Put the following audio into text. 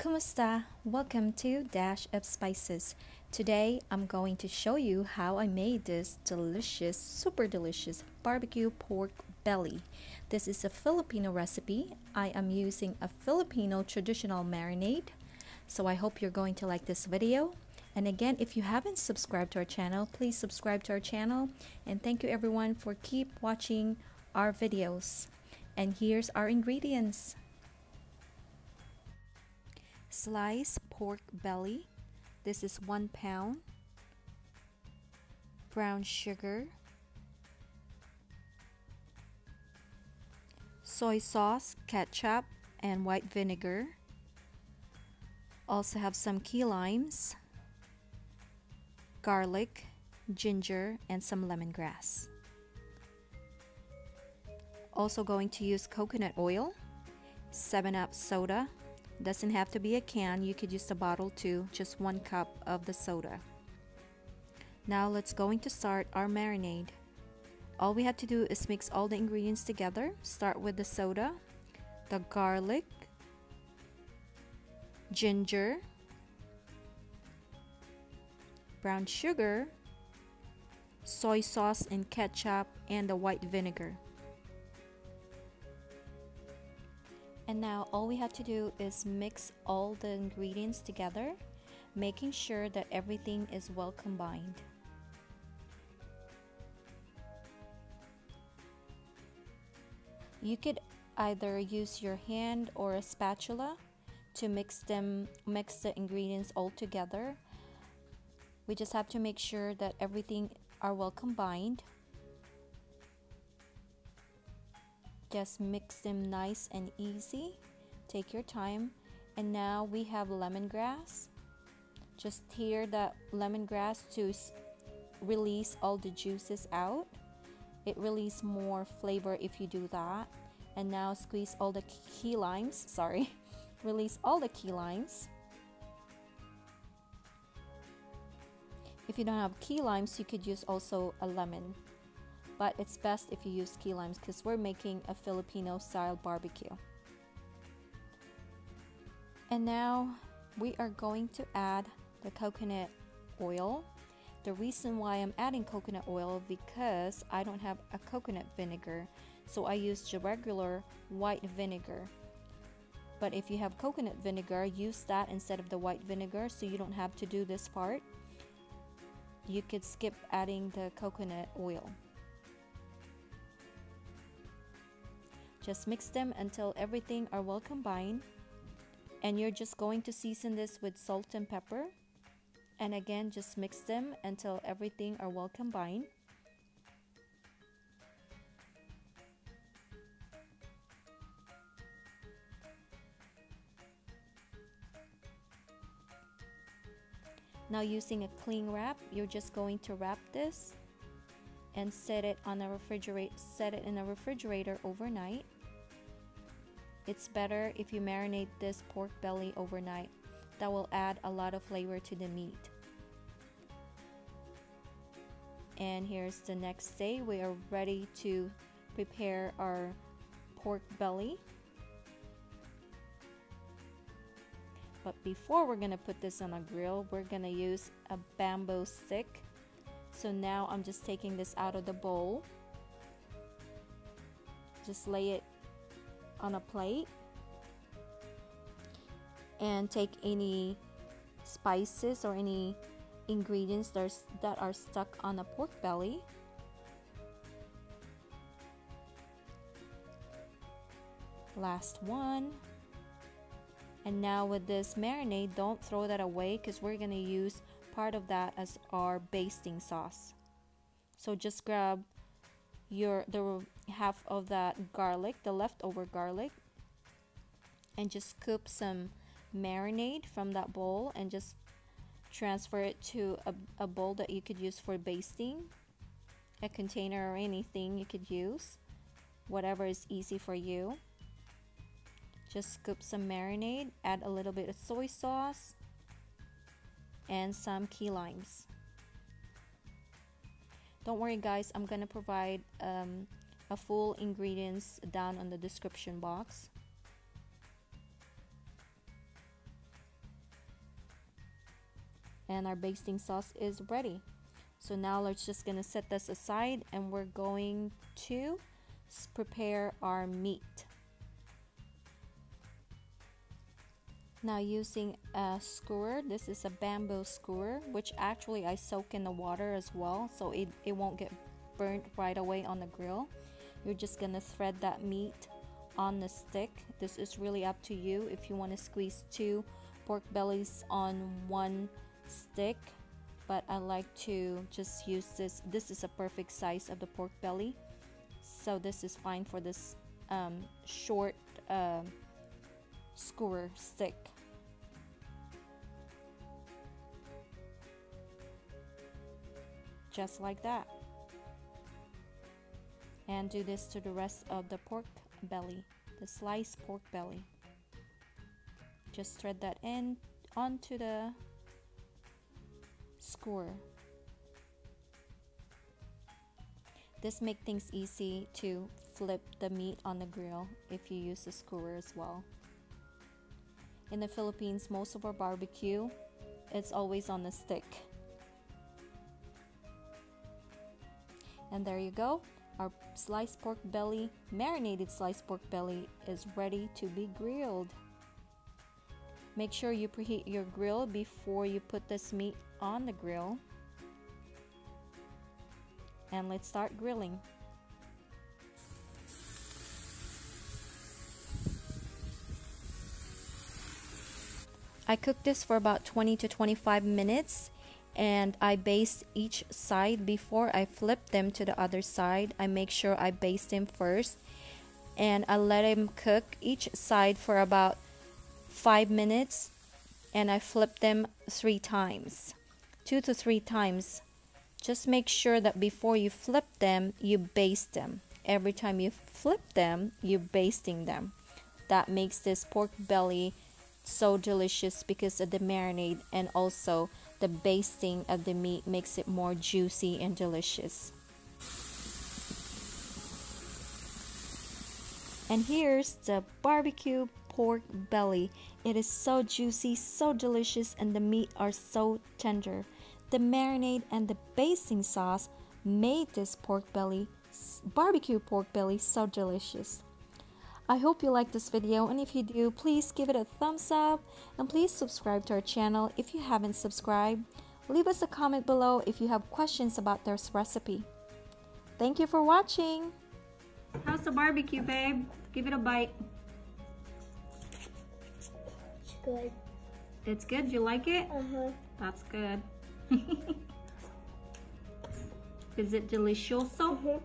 Kumusta? Welcome to Dash of Spices. Today I'm going to show you how I made this delicious, super delicious barbecue pork belly. This is a Filipino recipe. I am using a Filipino traditional marinade. So I hope you're going to like this video. And again, if you haven't subscribed to our channel, please subscribe to our channel. And thank you everyone for keep watching our videos. And here's our ingredients. Sliced pork belly, this is 1 pound. Brown sugar, soy sauce, ketchup, and white vinegar. Also have some key limes, garlic, ginger, and some lemongrass. Also going to use coconut oil, 7-Up soda. Doesn't have to be a can, you could use a bottle too, just 1 cup of the soda. Now let's going to start our marinade. All we have to do is mix all the ingredients together. Start with the soda, the garlic, ginger, brown sugar, soy sauce and ketchup, and the white vinegar. And now all we have to do is mix all the ingredients together, making sure that everything is well combined. You could either use your hand or a spatula to mix the ingredients all together. We just have to make sure that everything are well combined. Just mix them nice and easy. Take your time. And now we have lemongrass. Just tear the lemongrass to release all the juices out. It releases more flavor if you do that. And now squeeze all the key limes. Release all the key limes. If you don't have key limes, you could use also a lemon. But it's best if you use key limes because we're making a Filipino style barbecue. And now we are going to add the coconut oil. The reason why I'm adding coconut oil because I don't have a coconut vinegar, so I use the regular white vinegar. But if you have coconut vinegar, use that instead of the white vinegar so you don't have to do this part. You could skip adding the coconut oil. Just mix them until everything are well combined. And you're just going to season this with salt and pepper. And again, just mix them until everything are well combined. Now using a cling wrap, you're just going to wrap this and set it in a refrigerator overnight. It's better if you marinate this pork belly overnight. That will add a lot of flavor to the meat. And here's the next day. We are ready to prepare our pork belly. But before we're gonna put this on a grill, we're gonna use a bamboo stick. So now I'm just taking this out of the bowl. Just lay it on a plate. And take any spices or any ingredients that are stuck on a pork belly. Last one. And now with this marinade, don't throw that away because we're gonna use part of that as our basting sauce. So just grab the half of that garlic, the leftover garlic, and just scoop some marinade from that bowl and just transfer it to a bowl that you could use for basting, a container or anything you could use, whatever is easy for you. Just scoop some marinade, add a little bit of soy sauce and some key limes. Don't worry guys, I'm gonna provide a full ingredients down on the description box. And our basting sauce is ready. So now let's just gonna set this aside, and we're going to prepare our meat. Now using a skewer, this is a bamboo skewer, which actually I soak in the water as well, so it won't get burnt right away on the grill. You're just gonna thread that meat on the stick. This is really up to you if you want to squeeze 2 pork bellies on 1 stick, but I like to just use this. This is a perfect size of the pork belly, so this is fine for this short skewer stick. Just like that. And do this to the rest of the pork belly, the sliced pork belly. Just thread that in onto the skewer. This makes things easy to flip the meat on the grill if you use the skewer as well. In the Philippines, most of our barbecue, it's always on the stick. And there you go. Our sliced pork belly, marinated sliced pork belly, is ready to be grilled. Make sure you preheat your grill before you put this meat on the grill. And let's start grilling. I cooked this for about 20 to 25 minutes, and I baste each side before I flip them to the other side. I make sure I baste them first, and I let them cook each side for about 5 minutes, and I flip them 3 times, 2 to 3 times. Just make sure that before you flip them, you baste them. Every time you flip them, you're basting them. That makes this pork belly so delicious because of the marinade, and also the basting of the meat makes it more juicy and delicious. And here's the barbecue pork belly. It is so juicy, so delicious, and the meat are so tender. The marinade and the basting sauce made this barbecue pork belly so delicious. I hope you like this video, and if you do, please give it a thumbs up, and please subscribe to our channel if you haven't subscribed. Leave us a comment below if you have questions about this recipe. Thank you for watching. How's the barbecue, babe? Give it a bite. It's good. It's good? You like it? Uh-huh. That's good. Is it delicioso? Mm-hmm.